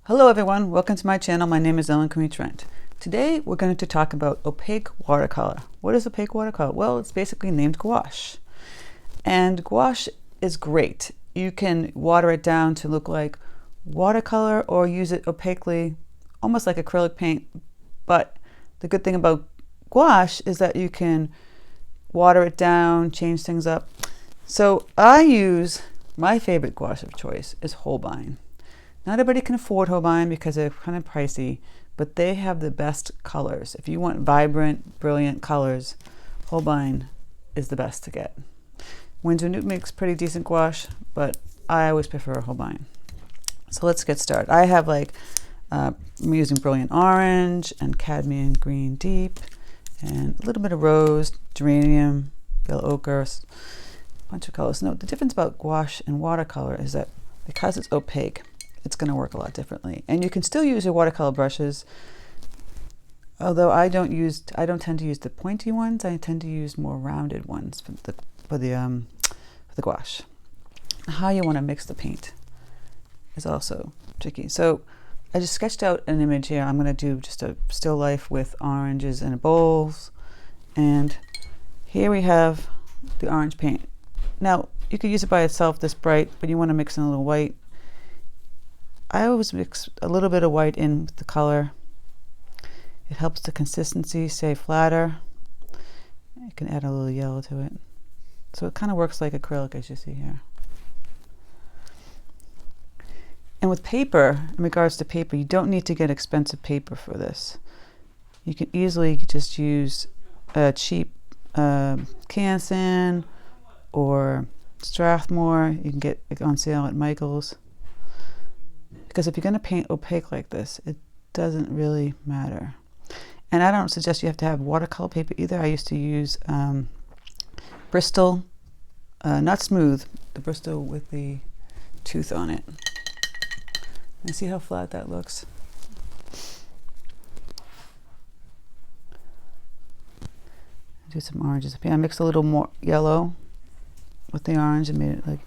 Hello everyone, welcome to my channel. My name is Crimi-Trent. Today we're going to talk about opaque watercolor. What is opaque watercolor? Well, it's basically named gouache. And gouache is great. You can water it down to look like watercolor or use it opaquely, almost like acrylic paint. But the good thing about gouache is that you can water it down, change things up. So I use, my favorite gouache of choice is Holbein. Not everybody can afford Holbein because they're kind of pricey, but they have the best colors. If you want vibrant, brilliant colors, Holbein is the best to get. Windsor and Newton makes pretty decent gouache, but I always prefer Holbein. So let's get started. I have I'm using brilliant orange and cadmium green deep, and a little bit of rose, geranium, yellow ochre, a bunch of colors. Now, the difference about gouache and watercolor is that because it's opaque, it's going to work a lot differently. And you can still use your watercolor brushes, although I don't tend to use the pointy ones. I tend to use more rounded ones for the gouache. How you want to mix the paint is also tricky. So I just sketched out an image here. I'm going to do just a still life with oranges in bowls, and here we have the orange paint. Now you could use it by itself this bright, but you want to mix in a little white. I always mix a little bit of white in with the color. It helps the consistency stay flatter. You can add a little yellow to it. So it kind of works like acrylic, as you see here. And with paper, in regards to paper, you don't need to get expensive paper for this. You can easily just use a cheap Canson or Strathmore. You can get it on sale at Michael's. Because if you're going to paint opaque like this, it doesn't really matter. And I don't suggest you have to have watercolor paper either. I used to use Bristol, not smooth, the Bristol with the tooth on it. And see how flat that looks? Do some oranges up here. I mixed a little more yellow with the orange and made it like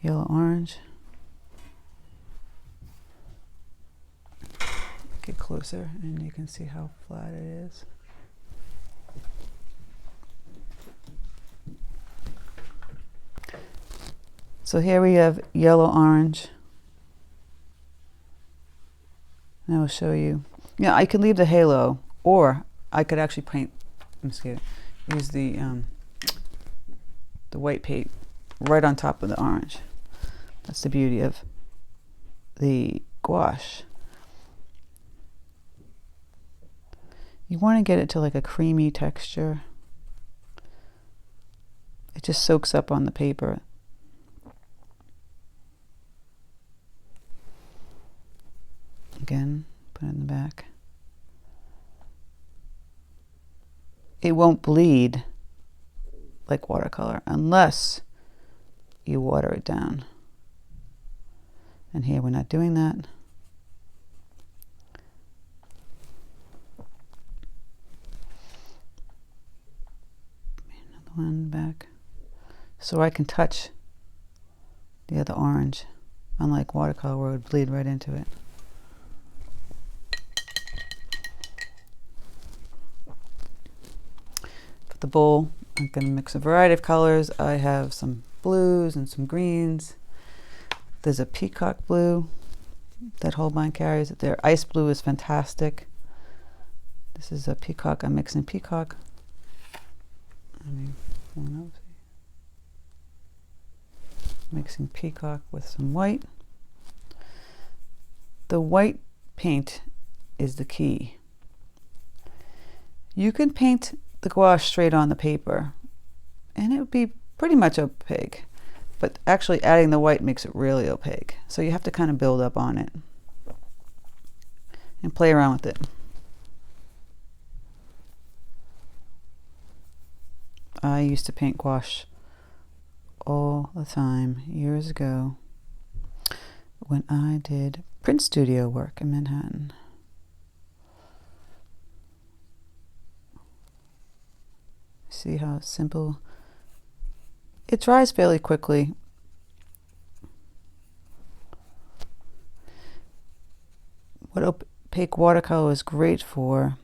yellow-orange. Get closer and you can see how flat it is. So here we have yellow-orange. And I will show you. Yeah, I can leave the halo, or I could actually paint. Use the white paint right on top of the orange. That's the beauty of the gouache. You want to get it to like a creamy texture. It just soaks up on the paper. Again, put it in the back. It won't bleed like watercolor unless you water it down. And here we're not doing that. One back, so I can touch the other orange, unlike watercolor where it would bleed right into it. For the bowl, I'm going to mix a variety of colors. I have some blues and some greens. There's a peacock blue that Holbein carries. Their ice blue is fantastic. This is a peacock. I'm mixing peacock. Mixing peacock with some white. The white paint is the key. You can paint the gouache straight on the paper and it would be pretty much opaque, but actually adding the white makes it really opaque. So you have to kind of build up on it and play around with it. I used to paint gouache all the time years ago when I did print studio work in Manhattan. See how simple? It dries fairly quickly. what opaque watercolor is great for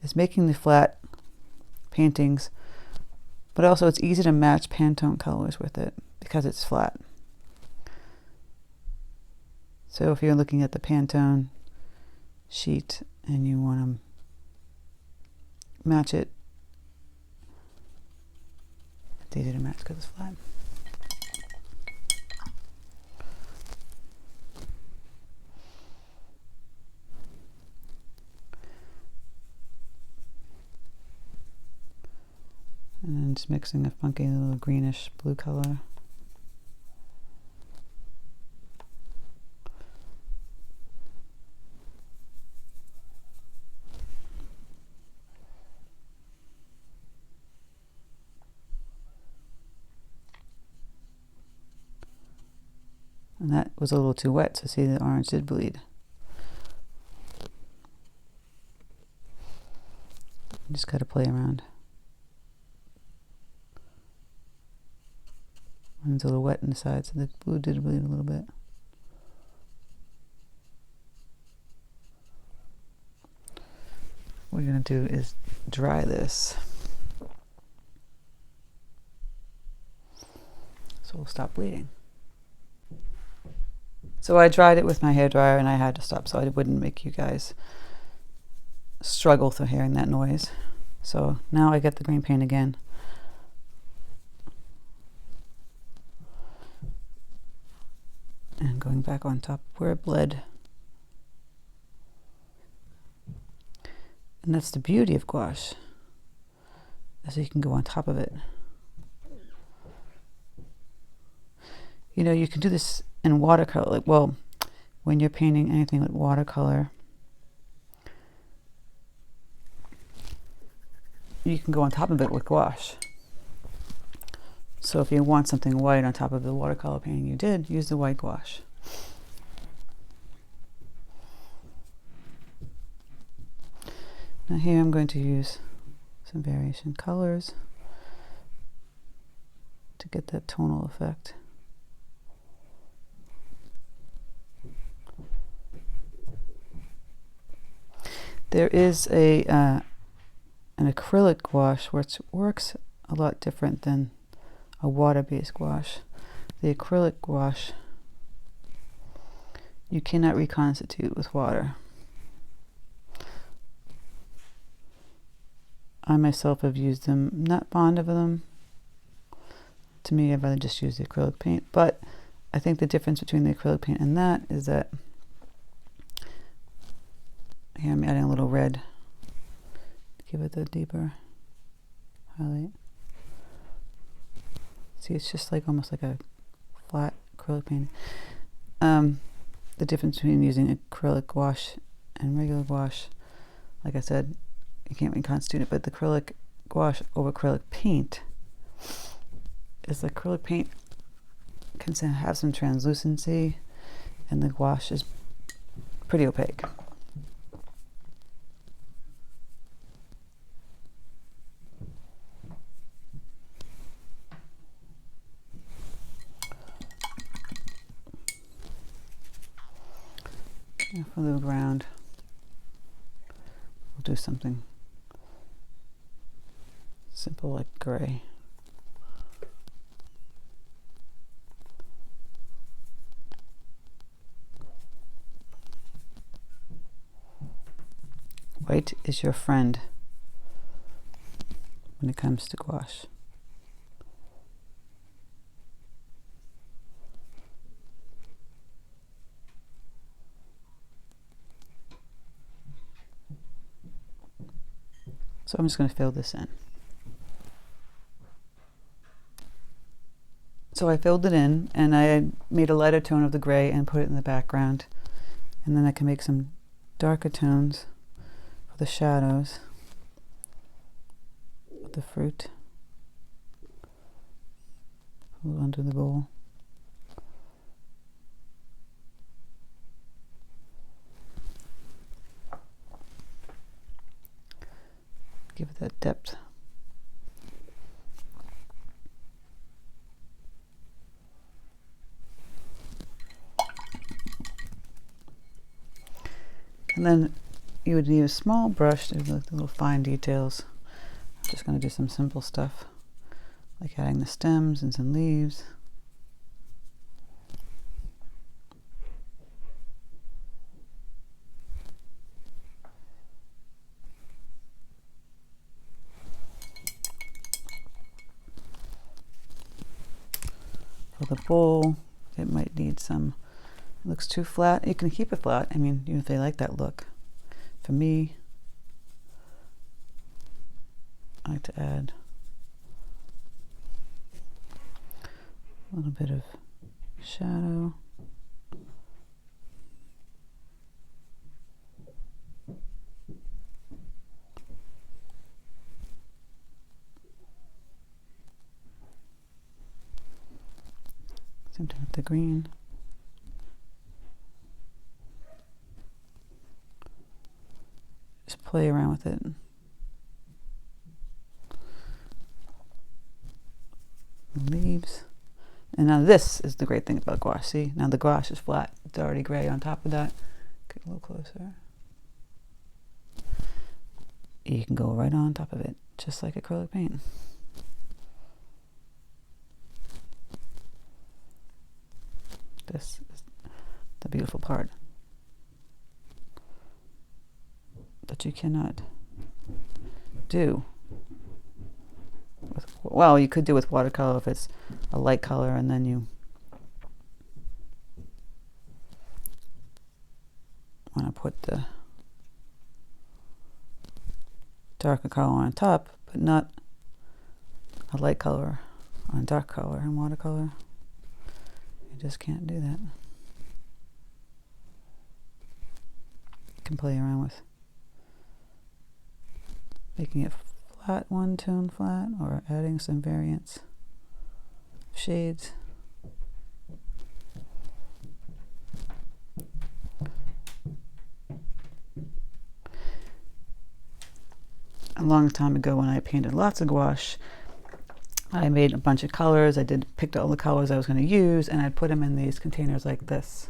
is making the flat paintings, but also it's easy to match Pantone colors with it because it's flat. So if you're looking at the Pantone sheet and you want to match it, it's easy to match because it's flat. And then just mixing a funky little greenish blue color. And that was a little too wet, so see the orange did bleed. You just gotta play around. And it's a little wet in the side, so the blue did bleed a little bit. What we're gonna do is dry this. So we'll stop bleeding. So I dried it with my hairdryer and I had to stop so I wouldn't make you guys struggle through hearing that noise. So now I get the green paint again. And going back on top where it bled. And that's the beauty of gouache, is you can go on top of it. You know, you can do this in watercolor, like, well, when you're painting anything with watercolor, you can go on top of it with gouache. So if you want something white on top of the watercolor painting you did, use the white gouache. Now here I'm going to use some variation colors to get that tonal effect. There is an acrylic gouache which works a lot different than a water-based gouache. The acrylic gouache you cannot reconstitute with water. I myself have used them, not fond of them. To me, I'd rather just use the acrylic paint, but I think the difference between the acrylic paint and that is that here I'm adding a little red to give it a deeper highlight. See, it's just like almost like a flat acrylic painting. The difference between using acrylic gouache and regular gouache, like I said, you can't reconstitute it, but the acrylic gouache over acrylic paint is the acrylic paint can have some translucency, and the gouache is pretty opaque. For the ground, we'll do something simple like gray. White is your friend when it comes to gouache. So I'm just going to fill this in. So I filled it in and I made a lighter tone of the gray and put it in the background. And then I can make some darker tones for the shadows of the fruit under the bowl. Give it that depth. And then you would need a small brush to do the little fine details. I'm just going to do some simple stuff, like adding the stems and some leaves. For the bowl, it might need some, it looks too flat. You can keep it flat. I mean, if they like that look. For me, I like to add a little bit of shadow. Same time with the green. Just play around with it. Leaves. And now this is the great thing about gouache. See, now the gouache is flat. It's already gray on top of that. Get a little closer. You can go right on top of it, just like acrylic paint. This is the beautiful part that you cannot do with, well, you could do with watercolor if it's a light color and then you want to put the darker color on top, but not a light color on dark color in watercolor. You just can't do that. You can play around with making it flat, one tone flat, or adding some variants, shades. A long time ago when I painted lots of gouache, I made a bunch of colors. I picked all the colors I was going to use, and I'd put them in these containers like this.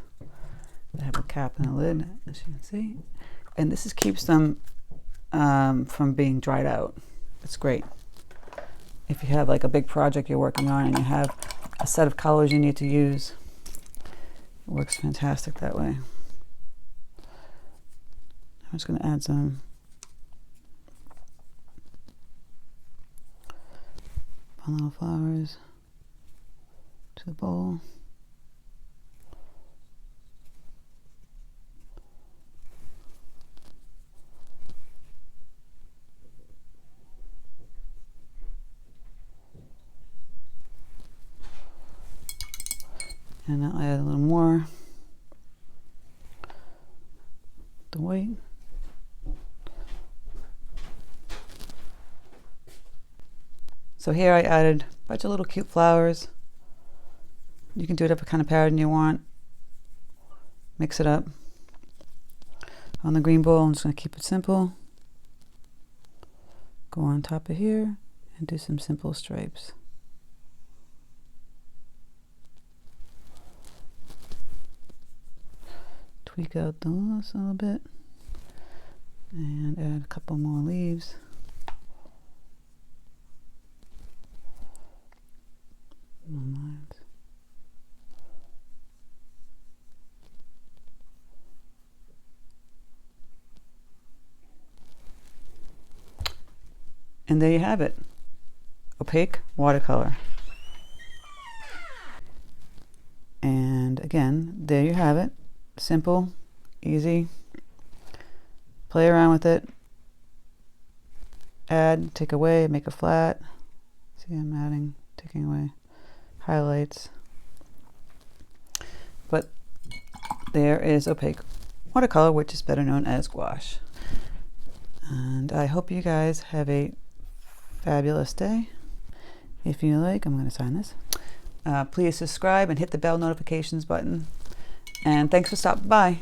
They have a cap and a lid, as you can see. And this keeps them from being dried out. It's great. If you have like a big project you're working on and you have a set of colors you need to use, it works fantastic that way. I'm just going to add some fun little flowers to the bowl. And I'll add a little more the white. So here I added a bunch of little cute flowers. You can do whatever kind of pattern you want. Mix it up. On the green bowl, I'm just going to keep it simple. Go on top of here and do some simple stripes. Tweak out the loss a little bit and add a couple more leaves. Lines. And there you have it, opaque watercolor. And again, there you have it. Simple, easy, play around with it, add, take away, make a flat. See, I'm adding, taking away highlights. But there is opaque watercolor, which is better known as gouache. And I hope you guys have a fabulous day. If you like, I'm going to sign this. Please subscribe and hit the bell notifications button. And thanks for stopping by.